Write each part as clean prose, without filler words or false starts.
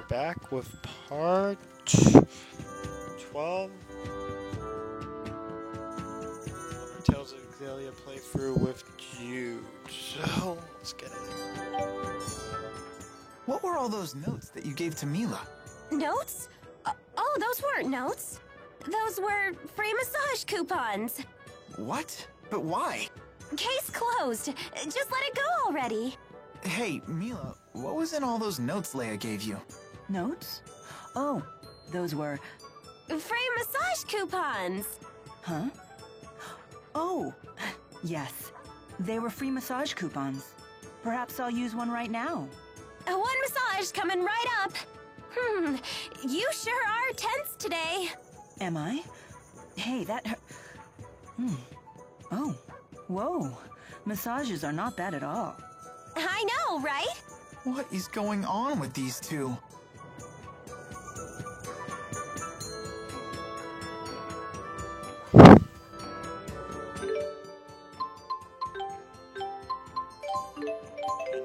back with part 12. Tales of Xillia playthrough with Jude. So, let's get it. What were all those notes that you gave to Mila? Notes? Oh, those weren't notes. Those were free massage coupons. What? But why? Case closed. Just let it go already. Hey, Mila, what was in all those notes Leia gave you? Notes? Oh, those were... Free massage coupons. Huh? Oh, yes. They were free massage coupons. Perhaps I'll use one right now. One massage coming right up. You sure are tense today. Am I? Hey, that... Oh, whoa. Massages are not bad at all. I know, right? What is going on with these two?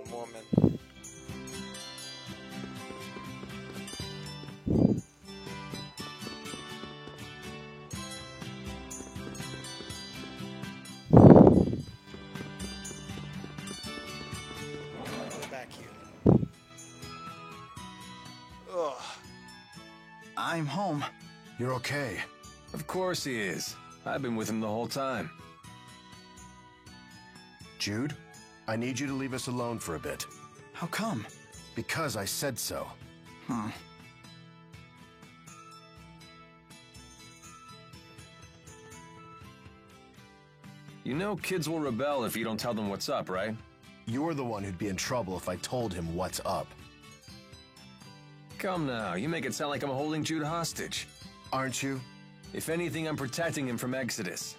Woman. Back here. Ugh. I'm home. You're okay. Of course he is. I've been with him the whole time. Jude, I need you to leave us alone for a bit. How come? Because I said so. You know kids will rebel if you don't tell them what's up, right? You're the one who'd be in trouble if I told him what's up. Come now, you make it sound like I'm holding Jude hostage. Aren't you? If anything, I'm protecting him from Exodus.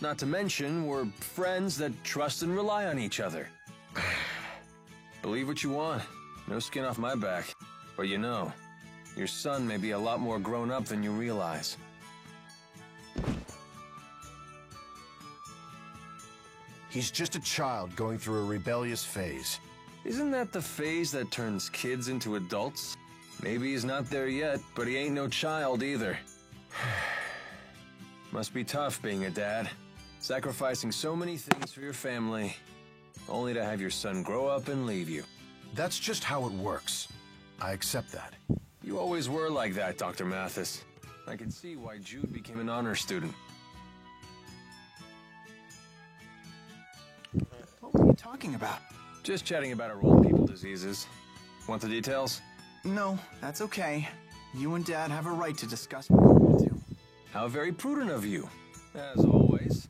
Not to mention, we're friends that trust and rely on each other. Believe what you want. No skin off my back. But you know, your son may be a lot more grown up than you realize. He's just a child going through a rebellious phase. Isn't that the phase that turns kids into adults? Maybe he's not there yet, but he ain't no child either. Must be tough being a dad. Sacrificing so many things for your family, only to have your son grow up and leave you. That's just how it works. I accept that. You always were like that, Dr. Mathis. I can see why Jude became an honor student. What were you talking about? Just chatting about our old people diseases. Want the details? No, that's okay. You and Dad have a right to discuss what you want to. How very prudent of you, as always.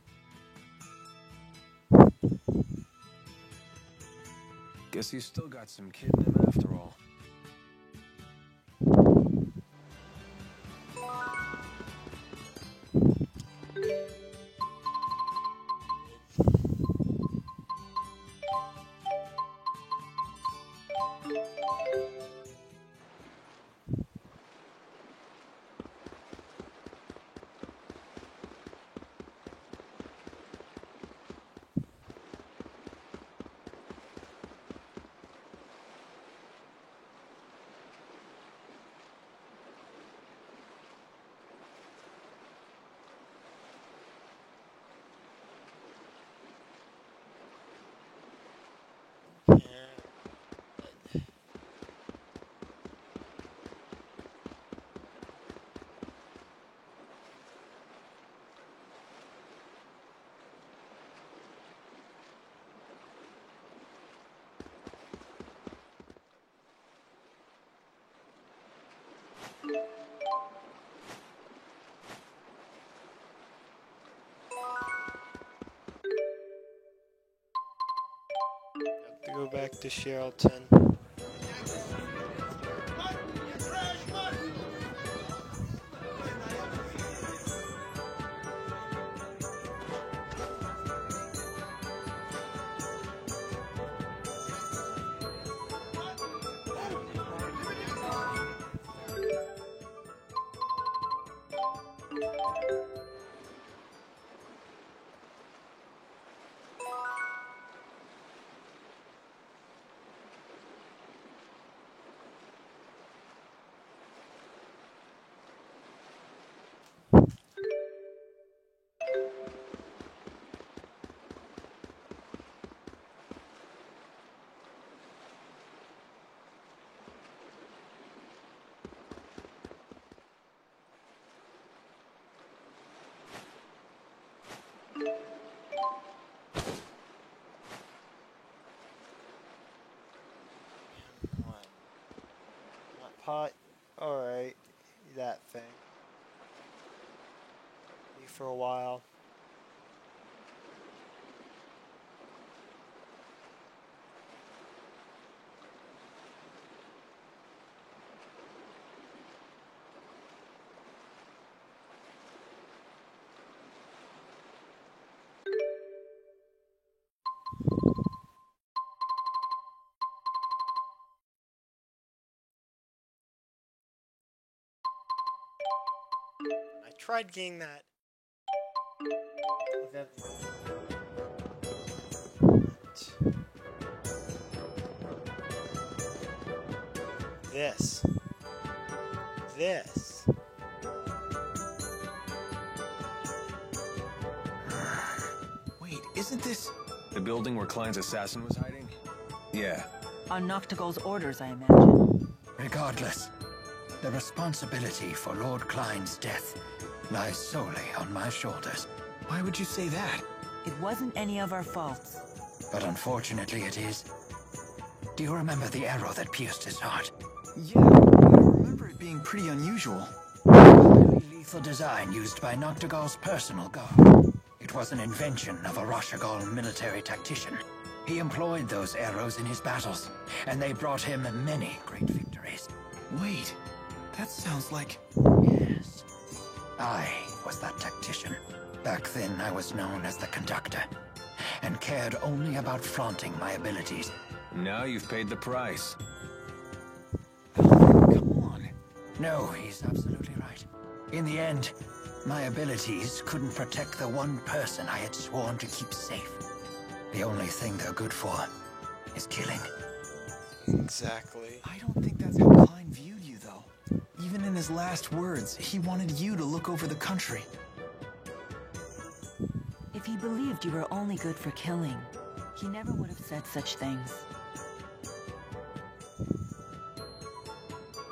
Guess he's still got some kid in him after all. Have to go back to Shelton. pot. Alright. That thing. Me for a while. I tried getting that. This. Wait, isn't this... The building where Klein's assassin was hiding? Yeah. On Noctigal's orders, I imagine. Regardless, the responsibility for Lord Klein's death lies solely on my shoulders. Why would you say that? It wasn't any of our faults. But unfortunately it is. Do you remember the arrow that pierced his heart? Yeah, I remember it being pretty unusual. Highly lethal design used by Noctigal's personal guard. It was an invention of a Rashagal military tactician. He employed those arrows in his battles, and they brought him many great victories. Wait, that sounds like... Yes. I was that tactician. Back then, I was known as the Conductor, and cared only about flaunting my abilities. Now you've paid the price. Come on. No, he's absolutely right. In the end, my abilities couldn't protect the one person I had sworn to keep safe. The only thing they're good for is killing. Exactly. I don't think that's how Klein viewed you, though. Even in his last words, he wanted you to look over the country. If he believed you were only good for killing, he never would have said such things.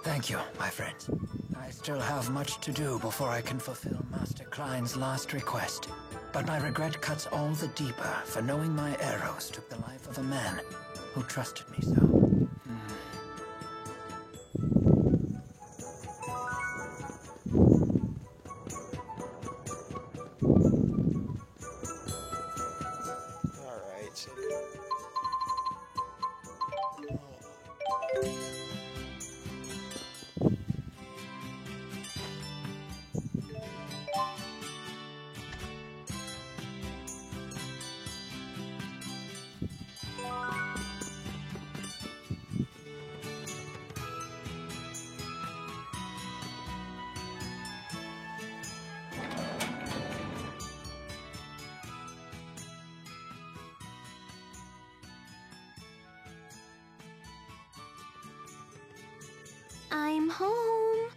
Thank you, my friends. I still have much to do before I can fulfill Master Klein's last request. But my regret cuts all the deeper for knowing my arrows took the life of a man who trusted me so. Alright, so... I'm home.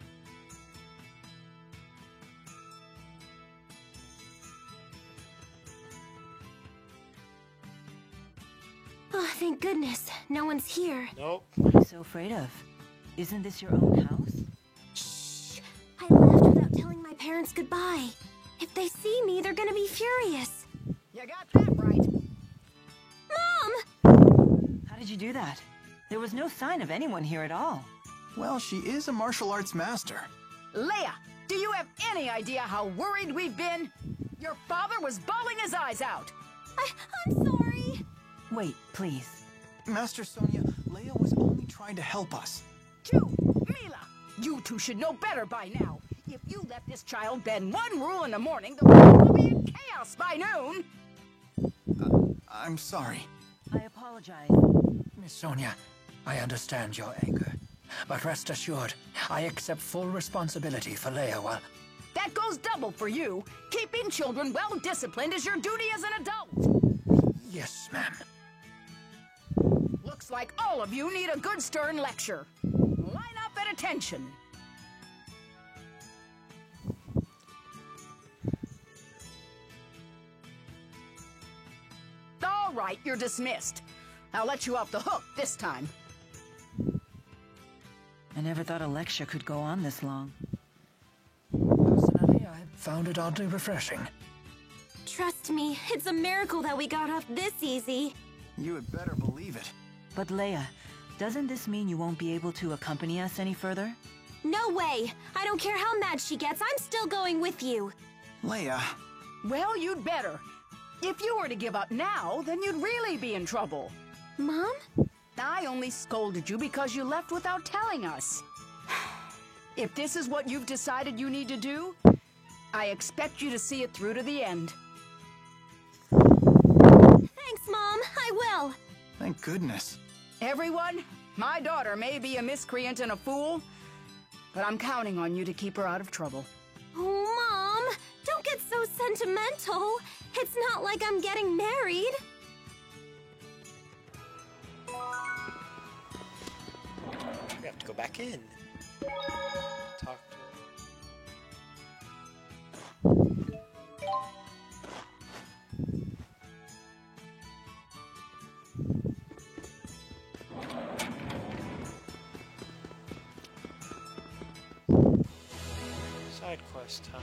Oh, thank goodness. No one's here. Nope. What are you so afraid of? Isn't this your own house? Shh! I left without telling my parents goodbye. If they see me, they're gonna be furious. You got that right. Mom! How did you do that? There was no sign of anyone here at all. Well, she is a martial arts master. Leia, do you have any idea how worried we've been? Your father was bawling his eyes out. I'm sorry. Wait, please. Master Sonia, Leia was only trying to help us. Ju, Mila, you two should know better by now. If you let this child bend one rule in the morning, the world will be in chaos by noon. I'm sorry. I apologize. Miss Sonia, I understand your anger. But rest assured, I accept full responsibility for Leia while... That goes double for you. Keeping children well disciplined is your duty as an adult. Yes, ma'am. Looks like all of you need a good stern lecture. Line up at attention. All right, you're dismissed. I'll let you off the hook this time. I never thought a lecture could go on this long. Personally, I found it oddly refreshing. Trust me, it's a miracle that we got off this easy. You had better believe it. But Leia, Doesn't this mean you won't be able to accompany us any further? No way! I don't care how mad she gets, I'm still going with you. Leia, Well, you'd better. If you were to give up now, then you'd really be in trouble. Mom? I only scolded you because you left without telling us. If this is what you've decided you need to do, I expect you to see it through to the end. Thanks, Mom. I will. thank goodness. Everyone, my daughter may be a miscreant and a fool, but I'm counting on you to keep her out of trouble. Oh, Mom, don't get so sentimental. It's not like I'm getting married. We have to go back in. Talk to her. Side quest time.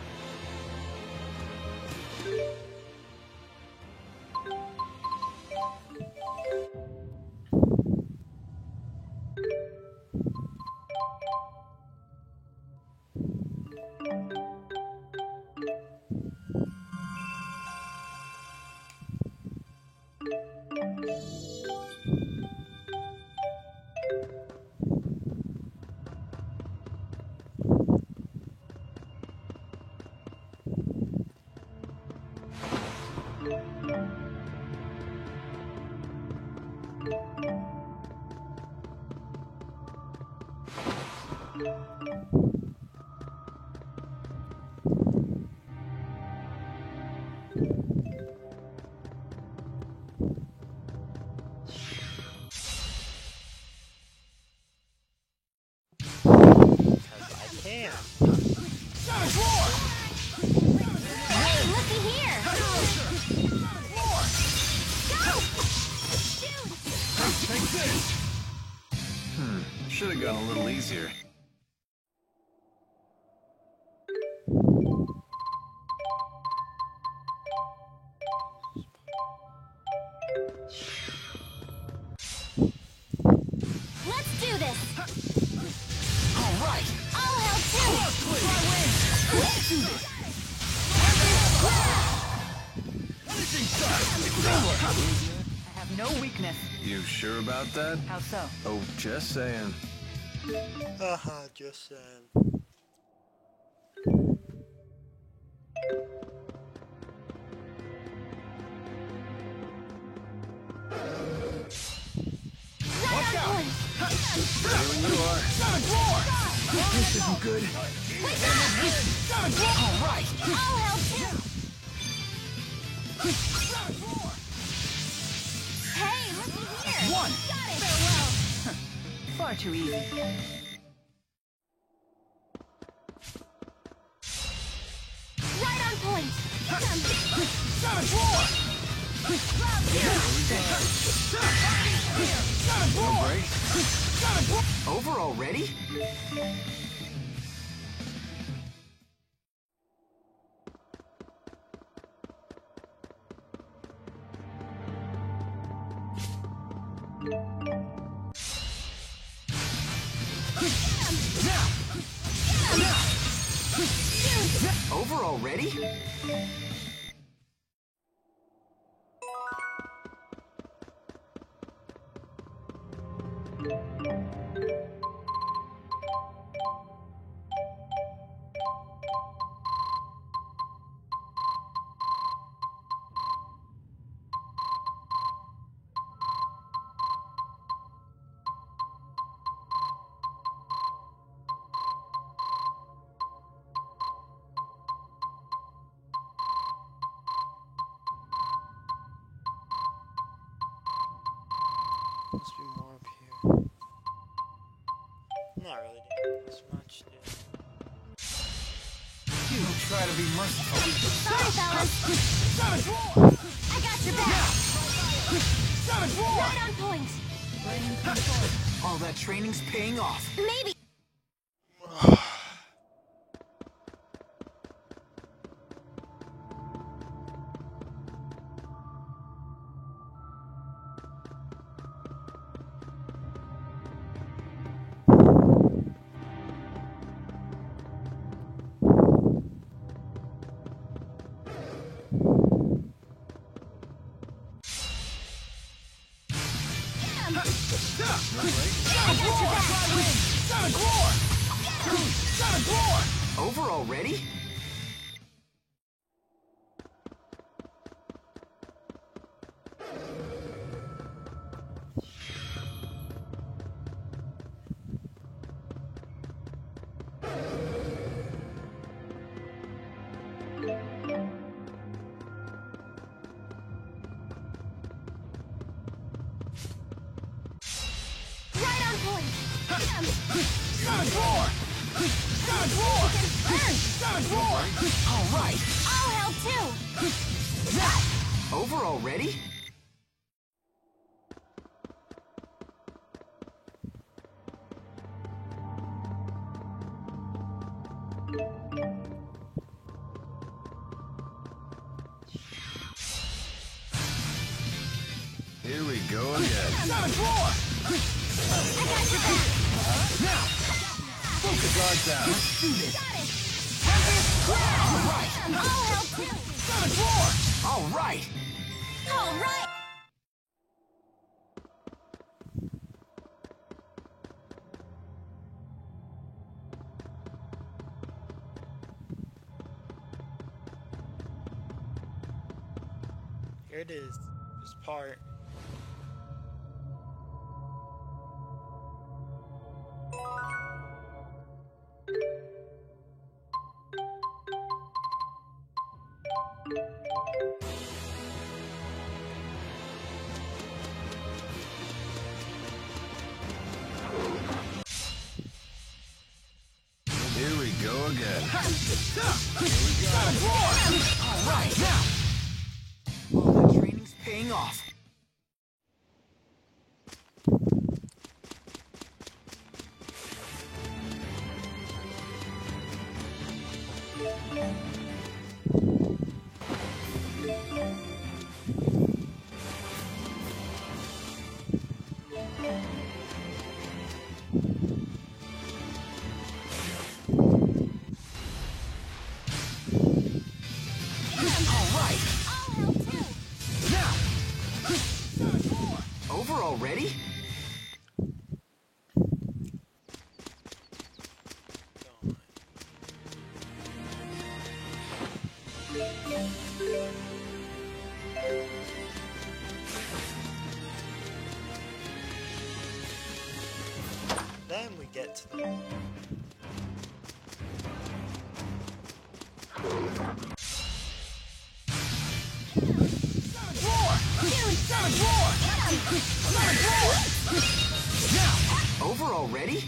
Because I can. Hey, looky here. Go! Should have gone a little easier. Let's do this. All right. I'll help too. Let's do this. I have no weakness. You sure about that? How so? Oh, just saying. Just saying. Right on point. Here you are. This isn't good. All right. I'll help too. Hey, looky here. One. Got it. Farewell. Far too easy. Right on point. Over already? Over already? Must be more up here. Not really doing this much, dude. You try to be merciful. Sorry, fellas. I got your back. Right on point. All that training's paying off. Maybe. Over already? Alright! I'll help too! Over already? Here we go again. I got your back! Focus guard down. Alright! I'll help too! Alright! Alright! Here it is. This part. Here we go again. Alright, now! All that training's paying off. Over already? Then we get to the... Over already?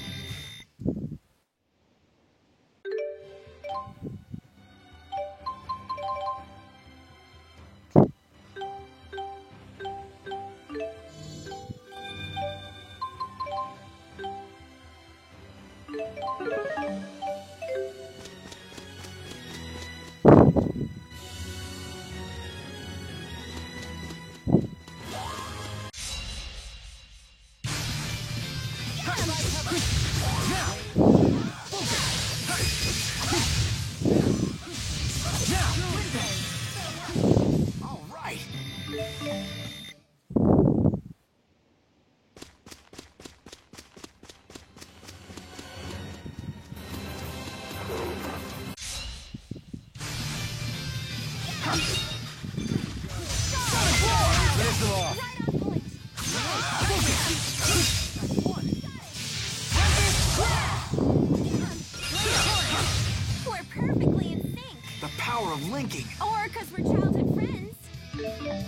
We're perfectly in sync! The power of linking. Or because we're childhood friends.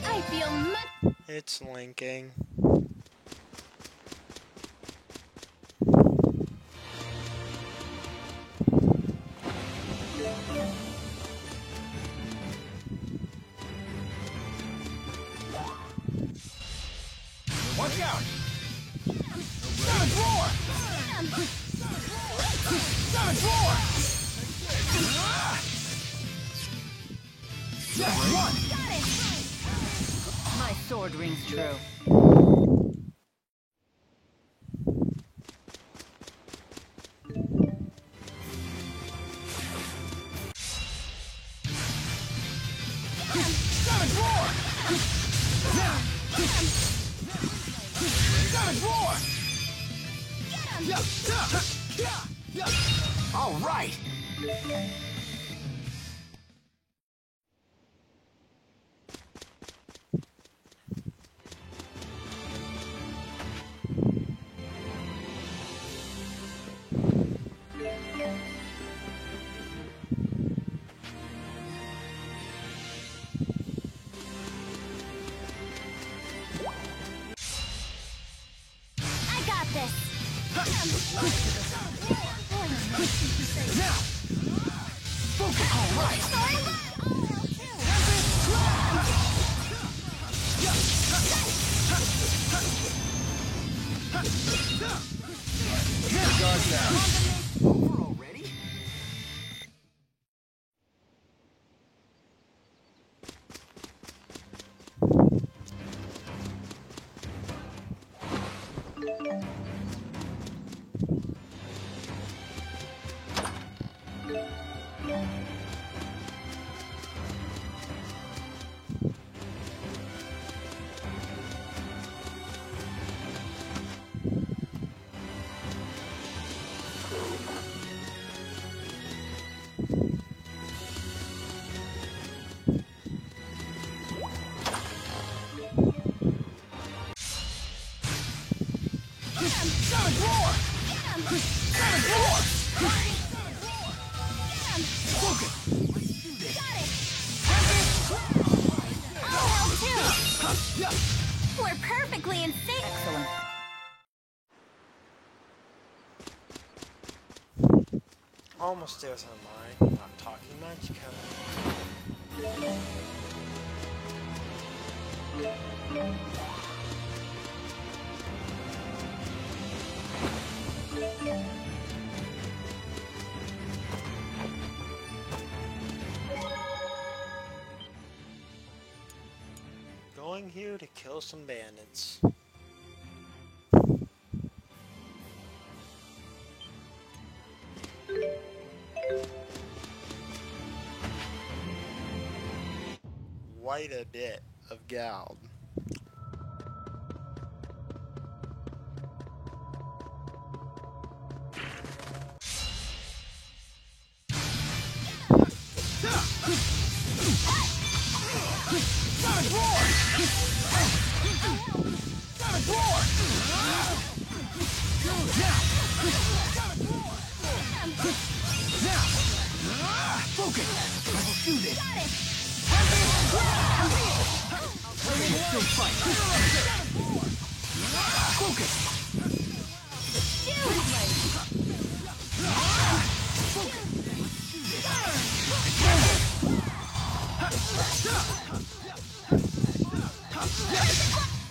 I feel much... It's linking. Watch out! My sword rings true. All right. I got this. Now. Focus. All right. Guard down. Over already? We're perfectly in sync. Excellent. Almost there with my mind. Not talking much. Going here to kill some bandits. Quite a bit of gold.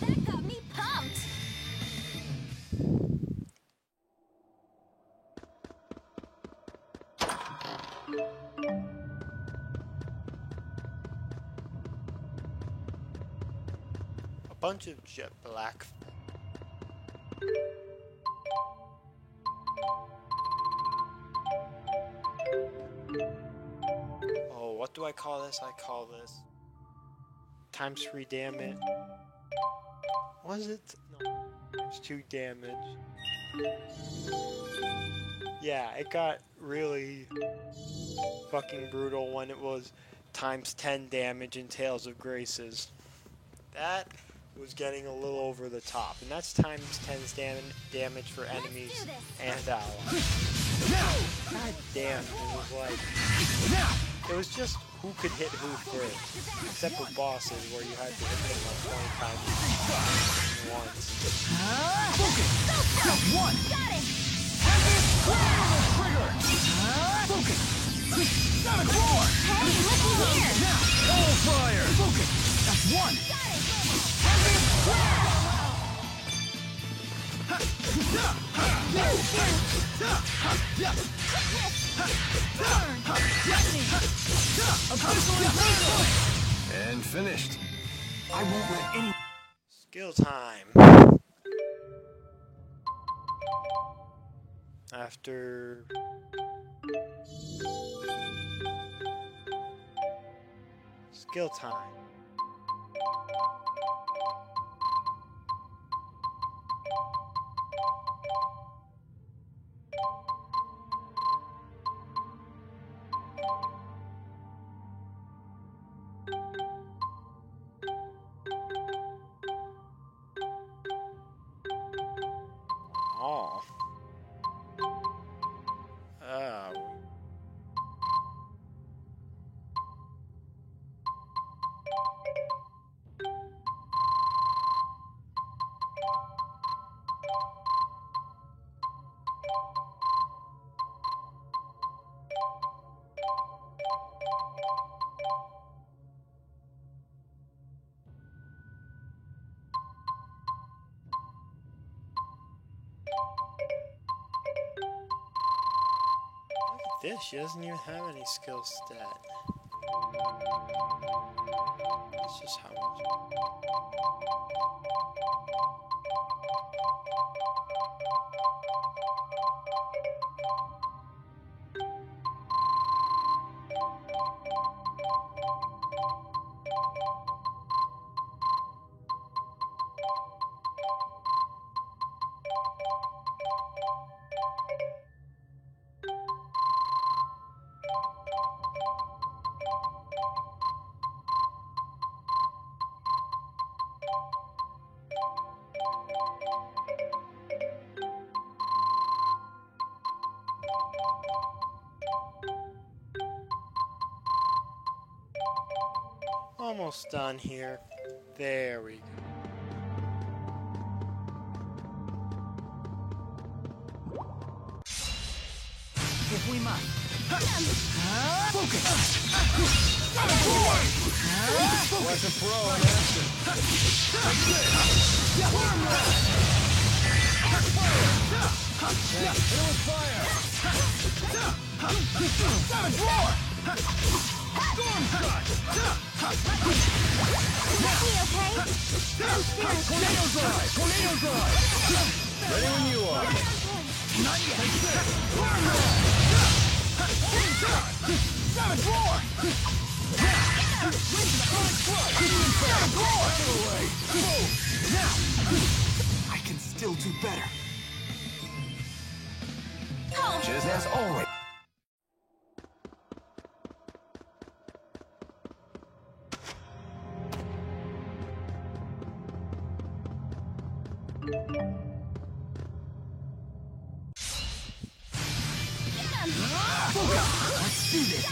That got me pumped. A bunch of jet black. Oh, what do I call this? I call this times 3 damage. Was it? No, times 2 damage. Yeah, it got really fucking brutal when it was times 10 damage in Tales of Graces. That was getting a little over the top, and that's times 10 damage for enemies and allies. God damn, it was like... It was just who could hit who first, except with bosses where you had to hit them like 20 times once. Just one. Got it. Trigger. Focus. Sonic roar. Hey, looky here. Now. All fire. Focus. That's one. And finished. I won't let any. Skill time. After... Skill time. Oh. Oh. Look at this, she doesn't even have any skill stat. It's just how much. Almost done here. There we go. If we must. Focus! Like a pro in action. Hit it with fire! Savage roar! Storm shot! Tornado drive! Tornado drive! Ready when you are. Not yet! Storm roar! Savage roar! Savage roar! Now! I can still do better. Just as always. Let's do this.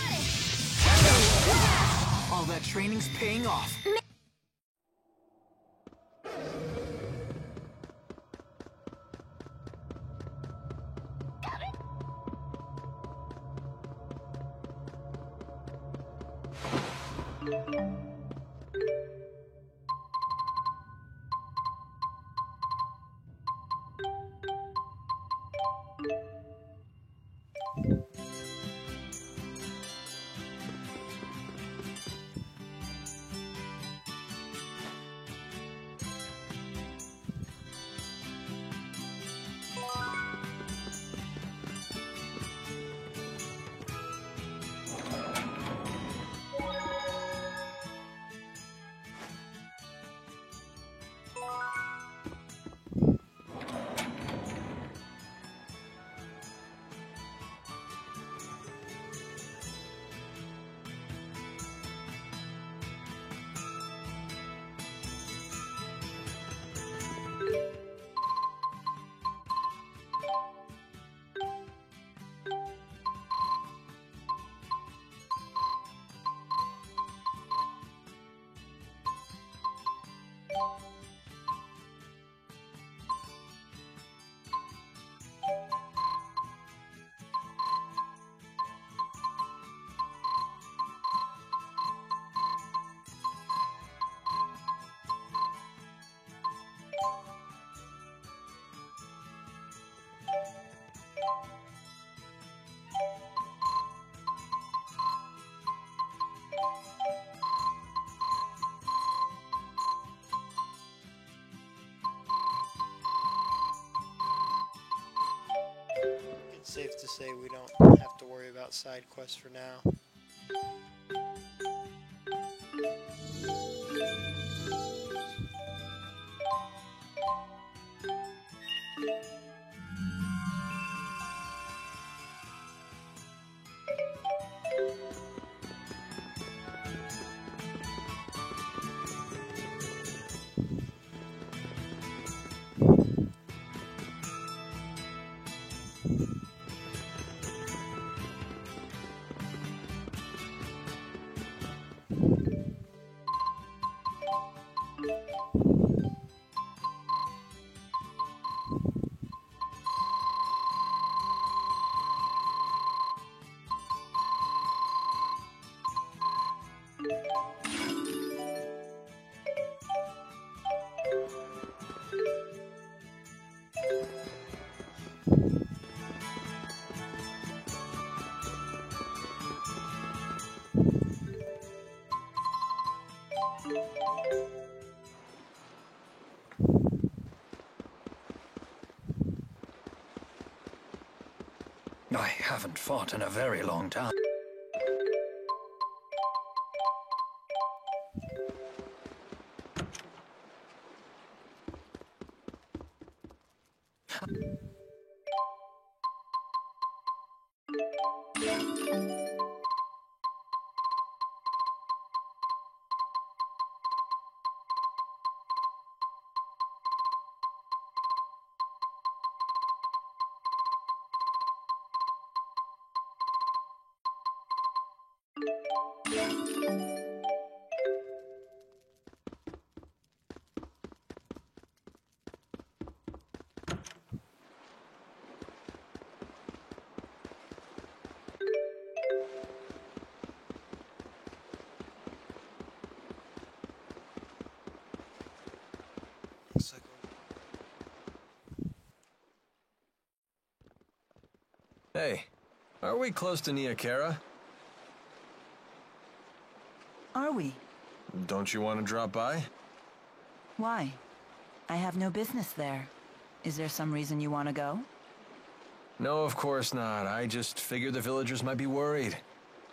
All that training's paying off. It's safe to say we don't have to worry about side quests for now. I haven't fought in a very long time. Looks like Hey, are we close to Nia Khera? Are we? Don't you want to drop by? Why? I have no business there. Is there some reason you want to go? No, of course not. I just figured the villagers might be worried.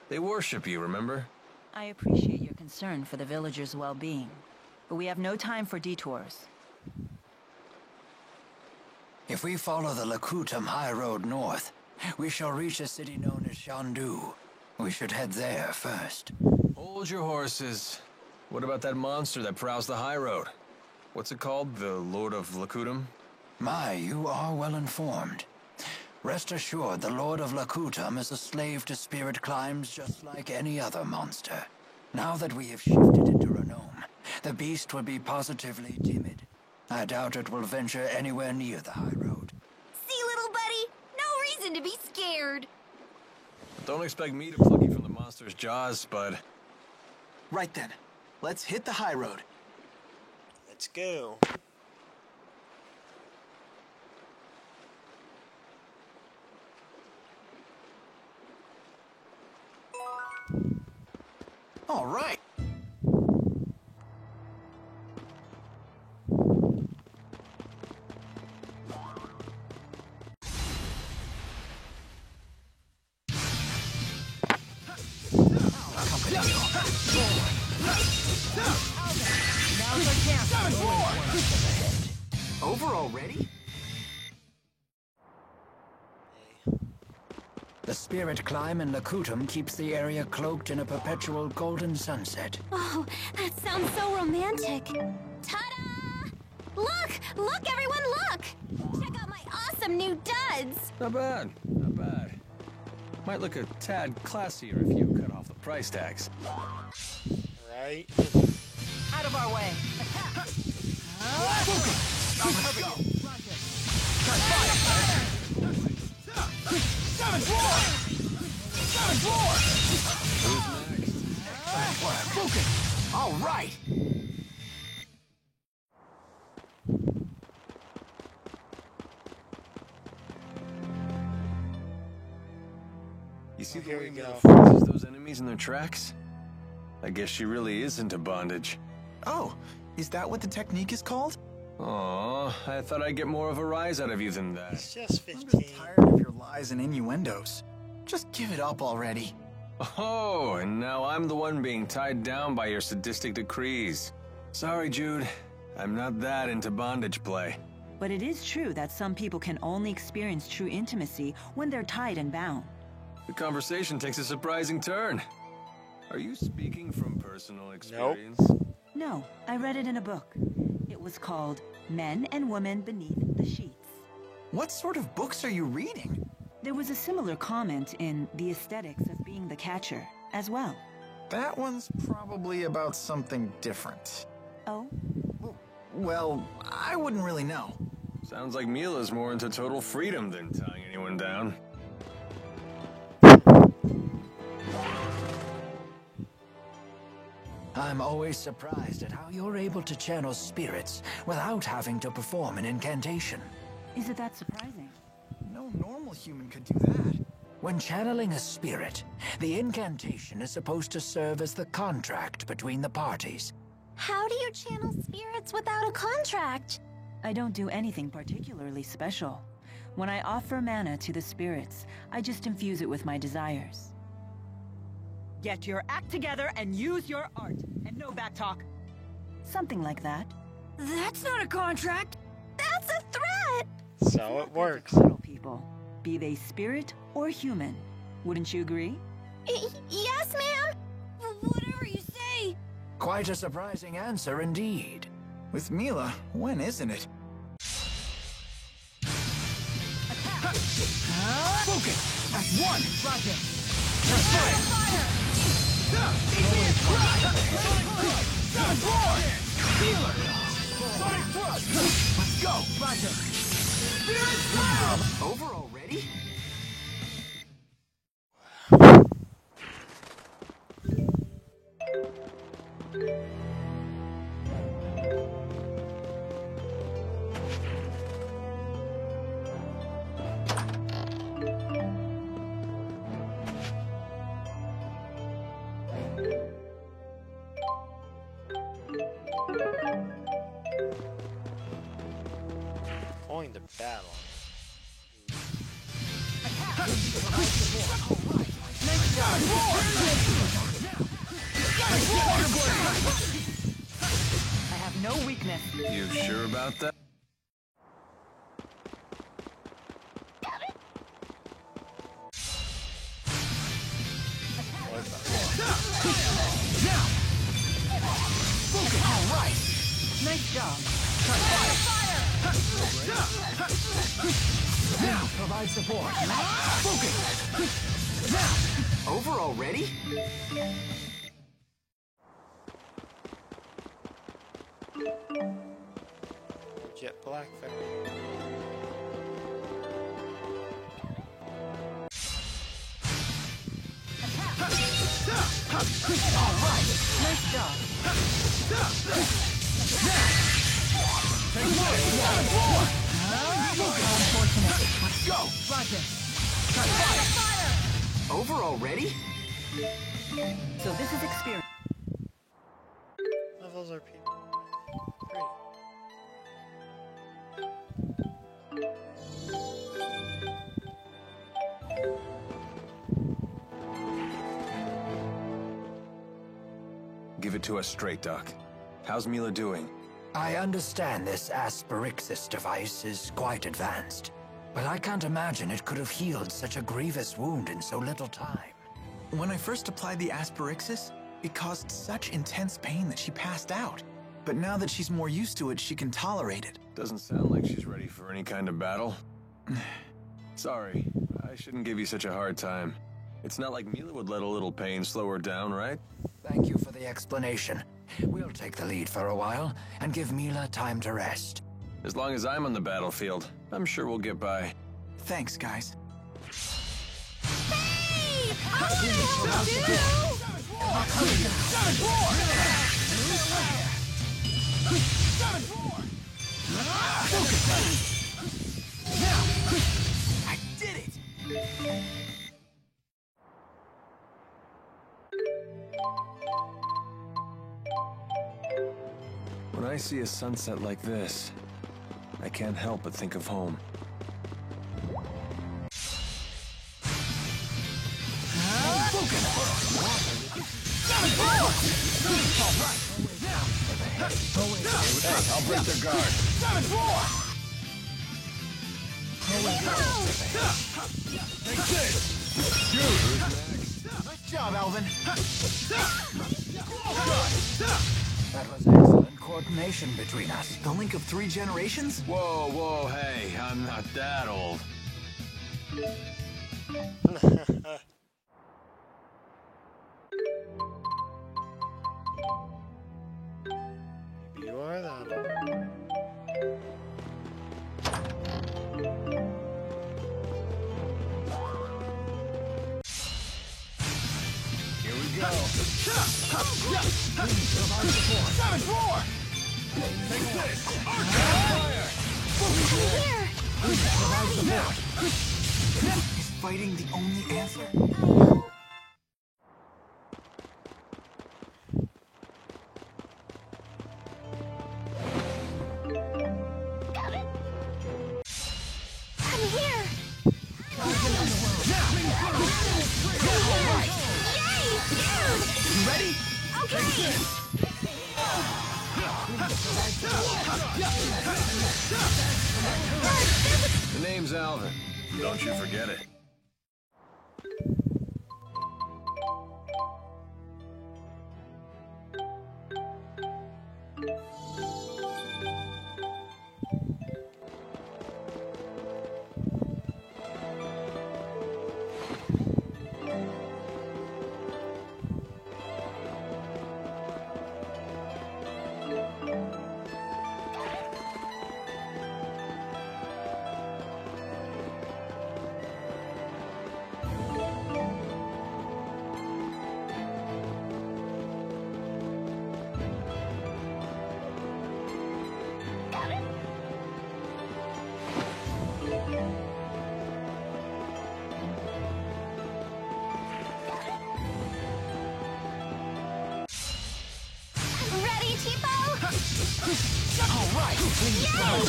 They worship you, remember? I appreciate your concern for the villagers' well-being, but we have no time for detours. If we follow the Lakutam High Road north, we shall reach a city known as Shandu. We should head there first. Hold your horses. What about that monster that prowls the high road? What's it called? The Lord of Lakutam? My, you are well informed. Rest assured, the Lord of Lakutam is a slave to spirit climbs just like any other monster. Now that we have shifted into Renome, the beast will be positively timid. I doubt it will venture anywhere near the high road. See, little buddy? No reason to be scared. Don't expect me to pluck you from the monster's jaws, Spud. Right then. Let's hit the high road. let's go. All right. Over already? The spirit climb in Lakutam keeps the area cloaked in a perpetual golden sunset. Oh, that sounds so romantic. Ta-da! Look! Look, everyone, look! Check out my awesome new duds! Not bad, not bad. Might look a tad classier if you cut off the price tags. Right? Out of our way. All right. You see the Here way we Mila go. freezes those enemies in their tracks? I guess she really is into bondage. Oh, is that what the technique is called? Aw, I thought I'd get more of a rise out of you than that. It's just I'm 15. just tired of your lies and innuendos. Just give it up already. Oh, and now I'm the one being tied down by your sadistic decrees. Sorry, Jude. I'm not that into bondage play. But it is true that some people can only experience true intimacy when they're tied and bound. The conversation takes a surprising turn. Are you speaking from personal experience? No, I read it in a book. It was called Men and Women Beneath the Sheets. What sort of books are you reading? There was a similar comment in The Aesthetics of Being the Catcher as well. That one's probably about something different. Oh? Well, I wouldn't really know. Sounds like Mila's more into total freedom than tying anyone down. I'm always surprised at how you're able to channel spirits without having to perform an incantation. Is it that surprising? No normal human could do that. When channeling a spirit, the incantation is supposed to serve as the contract between the parties. How do you channel spirits without a contract? I don't do anything particularly special. When I offer mana to the spirits, I just infuse it with my desires. Get your act together and use your art, and no backtalk. Something like that. That's not a contract. That's a threat! So it works. Little people, be they spirit or human. Wouldn't you agree? Yes, ma'am! Whatever you say! Quite a surprising answer indeed. With Mila, when isn't it? Focus! That's one! Roger! Fire! Healer! Sonic Thrust! Let's go! Roger! Over already? Going to battle. I have no weakness. You sure about that? Nice job. Now, provide support. Focus! Now! Over already? Jet Black Factory. Nice job. Let's go! Roger. Over already? So this is experience. Levels are people. Great. Give it to us straight, Doc. How's Mila doing? I understand this Asperixis device is quite advanced, but I can't imagine it could have healed such a grievous wound in so little time. When I first applied the Asperixis, it caused such intense pain that she passed out. But now that she's more used to it, she can tolerate it. Doesn't sound like she's ready for any kind of battle. Sorry, I shouldn't give you such a hard time. It's not like Mila would let a little pain slow her down, right? Thank you for the explanation. We'll take the lead for a while and give Mila time to rest. As long as I'm on the battlefield, I'm sure we'll get by. Thanks, guys. Hey! I want to help too! I did it! When I see a sunset like this, I can't help but think of home. I'll break their guard. Take this! Nice job, Alvin. That was excellent coordination between us. The link of 3 generations? Whoa, whoa, hey, I'm not that old. Maybe you are that. Here we go. Is fighting the only answer? I'm here! You ready? The name's Alvin. Don't you forget it. Ready, Tipo? All right. I'm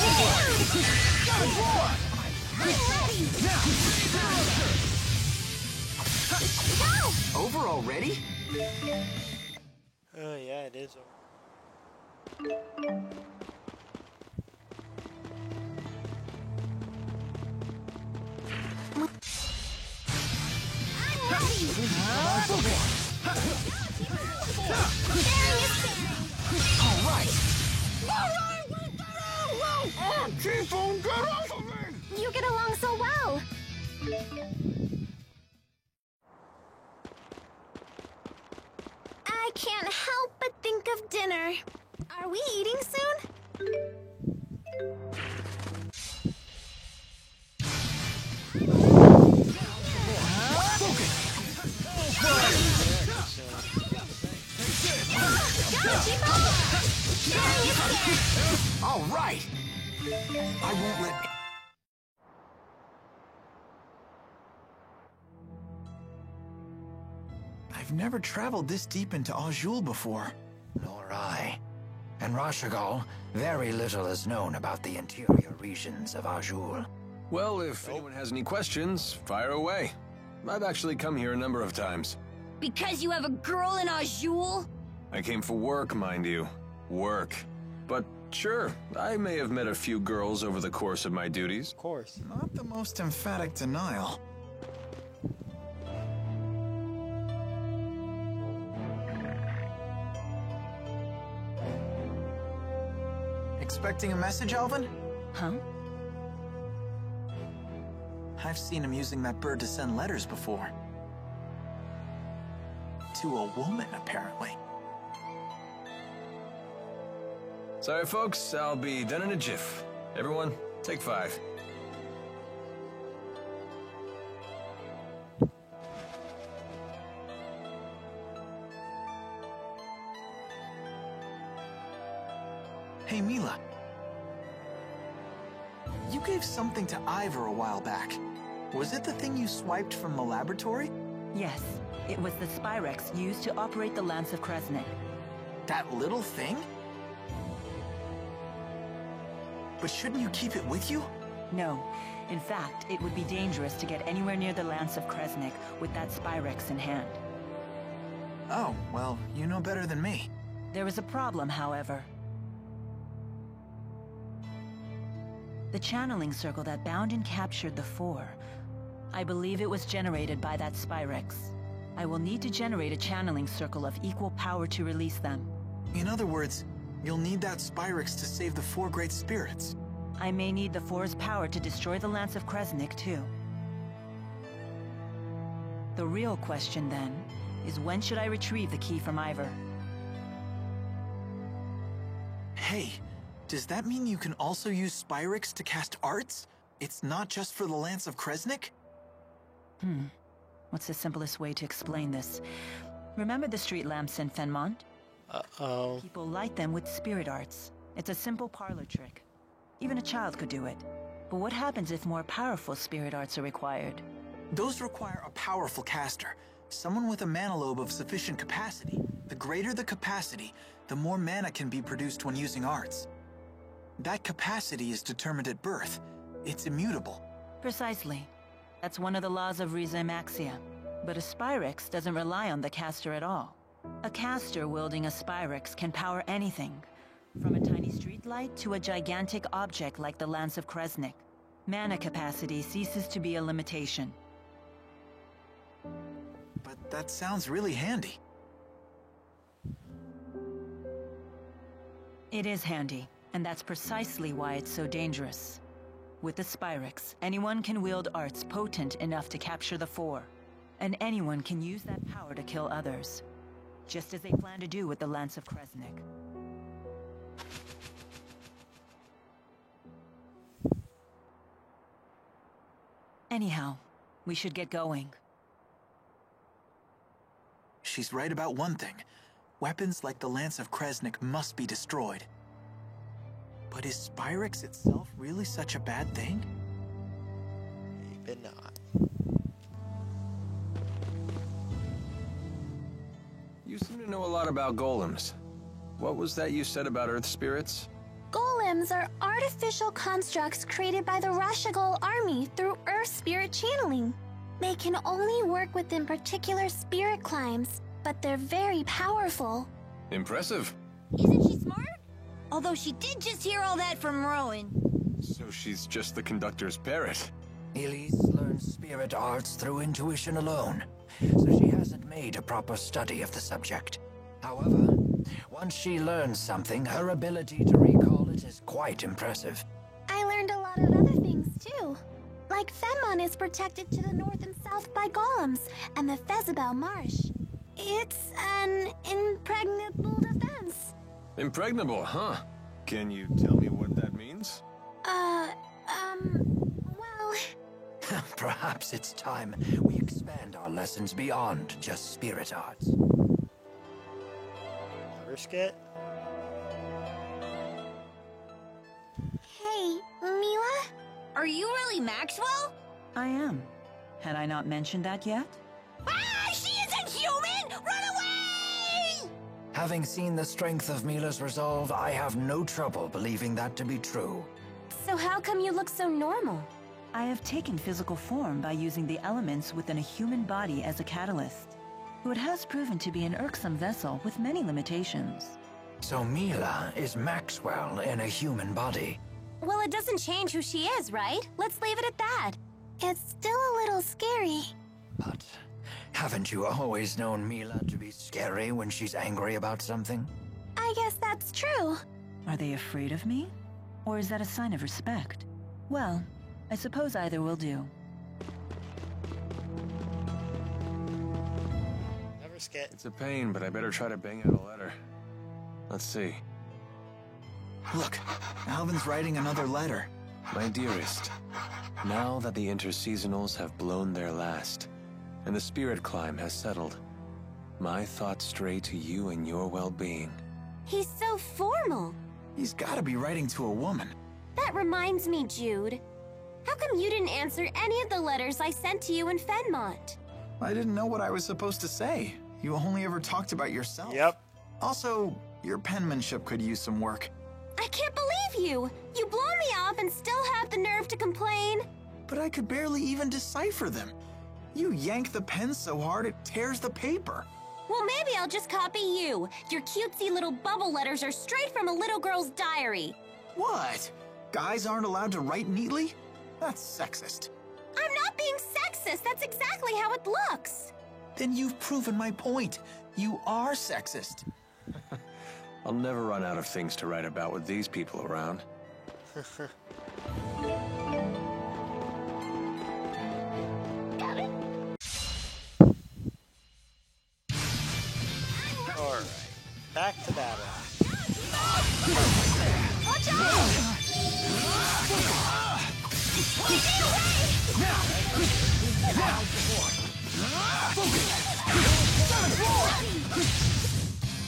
ready! Go! Over already? Oh, yeah, it is. I'm ready! All right. You get along so well. I can't help but think of dinner. Are we eating soon? Go, Tipo! Sharing is scared. All right. I won't let... I've never traveled this deep into Azul before. Nor I. And Rashagal, very little is known about the interior regions of Azul. Well, if anyone has any questions, fire away. I've actually come here a number of times. Because you have a girl in Azul? I came for work, mind you. Work. But sure, I may have met a few girls over the course of my duties. Of course. Not the most emphatic denial. Expecting a message, Alvin? Huh? I've seen him using that bird to send letters before. To a woman, apparently. Sorry, folks, I'll be done in a jiff. Everyone, take 5. Hey, Mila. You gave something to Ivor a while back. Was it the thing you swiped from the laboratory? Yes, it was the Spyrex used to operate the Lance of Kresnik. That little thing? But shouldn't you keep it with you? No. In fact, it would be dangerous to get anywhere near the Lance of Kresnik with that Spyrex in hand. Oh, well, you know better than me. There is a problem, however. The channeling circle that bound and captured the Four. I believe it was generated by that Spyrex. I will need to generate a channeling circle of equal power to release them. In other words, you'll need that Spyrex to save the 4 great spirits. I may need the Four's power to destroy the Lance of Kresnik, too. The real question, then, is when should I retrieve the key from Ivor? Hey, does that mean you can also use Spyrex to cast arts? It's not just for the Lance of Kresnik? What's the simplest way to explain this? Remember the street lamps in Fenmont? Uh-oh. People light them with spirit arts. It's a simple parlor trick. Even a child could do it. But what happens if more powerful spirit arts are required? Those require a powerful caster, someone with a mana lobe of sufficient capacity. The greater the capacity, the more mana can be produced when using arts. That capacity is determined at birth. It's immutable. Precisely. That's one of the laws of Riza Maxia. But a Spyrex doesn't rely on the caster at all. A caster wielding a Spyrex can power anything, from a tiny streetlight to a gigantic object like the Lance of Kresnik. Mana capacity ceases to be a limitation. But that sounds really handy. It is handy, and that's precisely why it's so dangerous. With the Spyrex, anyone can wield arts potent enough to capture the Four, and anyone can use that power to kill others, just as they plan to do with the Lance of Kresnik. Anyhow, we should get going. She's right about one thing. Weapons like the Lance of Kresnik must be destroyed. But is Spyrex itself really such a bad thing? Maybe not. You seem to know a lot about golems. What was that you said about Earth spirits? Golems are artificial constructs created by the Rashagol army through Earth spirit channeling. They can only work within particular spirit climes, but they're very powerful. Impressive. Isn't she smart? Although she did just hear all that from Rowan. So she's just the conductor's parrot. Elise learns spirit arts through intuition alone, so she hasn't made a proper study of the subject. However, once she learns something, her ability to recall it is quite impressive. I learned a lot of other things too. Like Fenmon is protected to the north and south by golems, and the Fezabel Marsh. It's an impregnable defense. Impregnable, huh? Can you tell me what that means? Well... Perhaps it's time we expand our lessons beyond just spirit arts. Risk it? Hey, Mila? Are you really Maxwell? I am. Had I not mentioned that yet? Ah, she isn't human! Run away! Having seen the strength of Mila's resolve, I have no trouble believing that to be true. So how come you look so normal? I have taken physical form by using the elements within a human body as a catalyst. Though it has proven to be an irksome vessel with many limitations. So Mila is Maxwell in a human body. Well, it doesn't change who she is, right? Let's leave it at that. It's still a little scary. But haven't you always known Mila to be scary when she's angry about something? I guess that's true. Are they afraid of me? Or is that a sign of respect? Well, I suppose either will do. Never skit. It's a pain, but I better try to bang out a letter. Let's see. Look, Alvin's writing another letter. My dearest, now that the interseasonals have blown their last, and the spirit climb has settled, my thoughts stray to you and your well-being. He's so formal. He's gotta be writing to a woman. That reminds me, Jude. How come you didn't answer any of the letters I sent to you in Fenmont? I didn't know what I was supposed to say. You only ever talked about yourself. Yep. Also, your penmanship could use some work. I can't believe you! You blow me off and still have the nerve to complain? But I could barely even decipher them. You yank the pen so hard it tears the paper. Well, maybe I'll just copy you. Your cutesy little bubble letters are straight from a little girl's diary. What? Guys aren't allowed to write neatly? That's sexist. I'm not being sexist. That's exactly how it looks. Then you've proven my point. You are sexist. I'll never run out of things to write about with these people around. Alright. Back to battle. Watch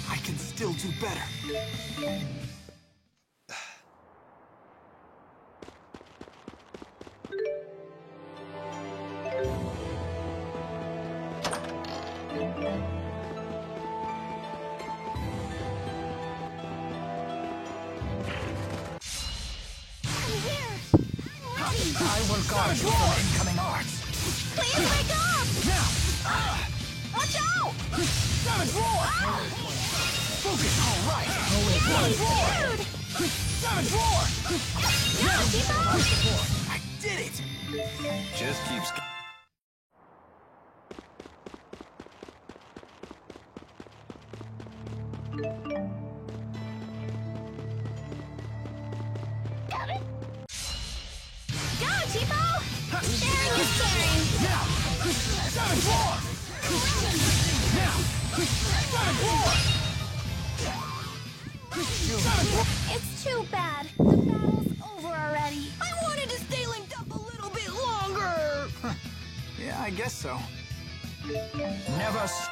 I can still do better. I will guard you from incoming arts. Please wake up! Watch out! Savage Roar! Focus! All right! Hey, dude! Savage Roar! Go, Tipo! I did it! Just keeps... Go, Tipo! Sharing is caring! Now! Savage Roar! Now! Savage Roar! Savage Roar! It's too bad. The battle's over already. I wanted to stay linked up a little bit longer! Yeah, I guess so. Never s-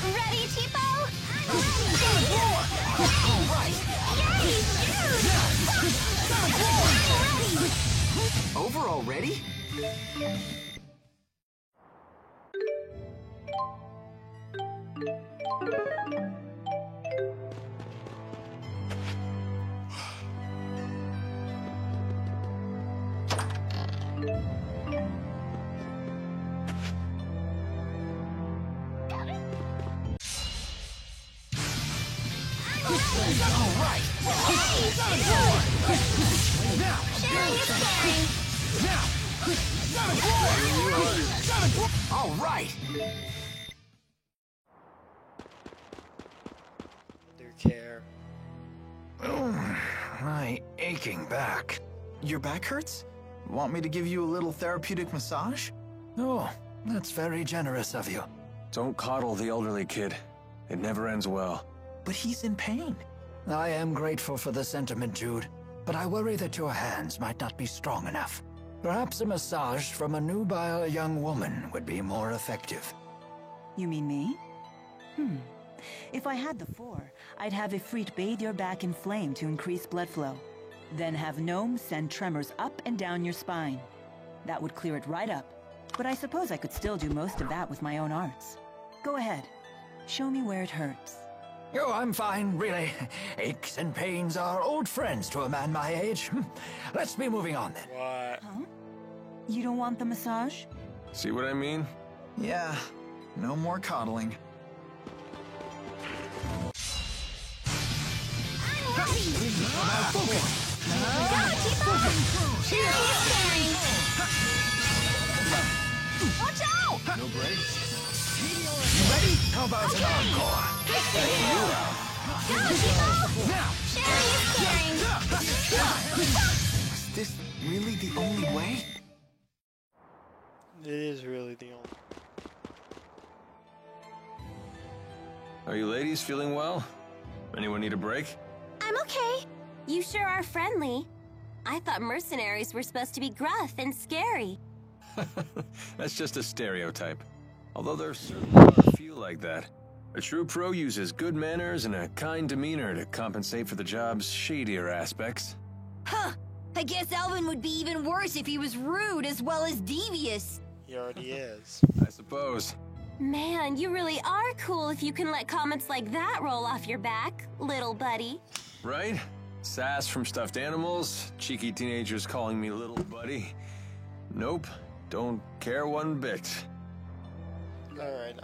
Ready, Tipo? I'm ready! Yay, dude! Over already? Sharing is caring! All right! Their care. My aching back. Your back hurts? Want me to give you a little therapeutic massage? Oh, that's very generous of you. Don't coddle the elderly kid. It never ends well. But he's in pain. I am grateful for the sentiment, Jude, but I worry that your hands might not be strong enough. Perhaps a massage from a nubile young woman would be more effective. You mean me? If I had the four, I'd have Ifrit bathe your back in flame to increase blood flow. Then have Gnome send tremors up and down your spine. That would clear it right up. But I suppose I could still do most of that with my own arts. Go ahead. Show me where it hurts. Oh, I'm fine, really. Aches and pains are old friends to a man my age. Let's be moving on then. What? Huh? You don't want the massage? See what I mean? Yeah, no more coddling. I'm ready! Go, Tipo! Sharing is caring! Watch out! No breaks? You ready? How about an encore? Go, Tipo! Sharing is caring! Is this really the only way? It is really the only. Are you ladies feeling well? Anyone need a break? I'm okay. You sure are friendly. I thought mercenaries were supposed to be gruff and scary. That's just a stereotype. Although there certainly are a few like that. A true pro uses good manners and a kind demeanor to compensate for the job's shadier aspects. Huh. I guess Elvin would be even worse if he was rude as well as devious. He already is. I suppose. Man, you really are cool if you can let comments like that roll off your back, little buddy. Right? Sass from stuffed animals, cheeky teenagers calling me little buddy. Nope, don't care one bit. Alright,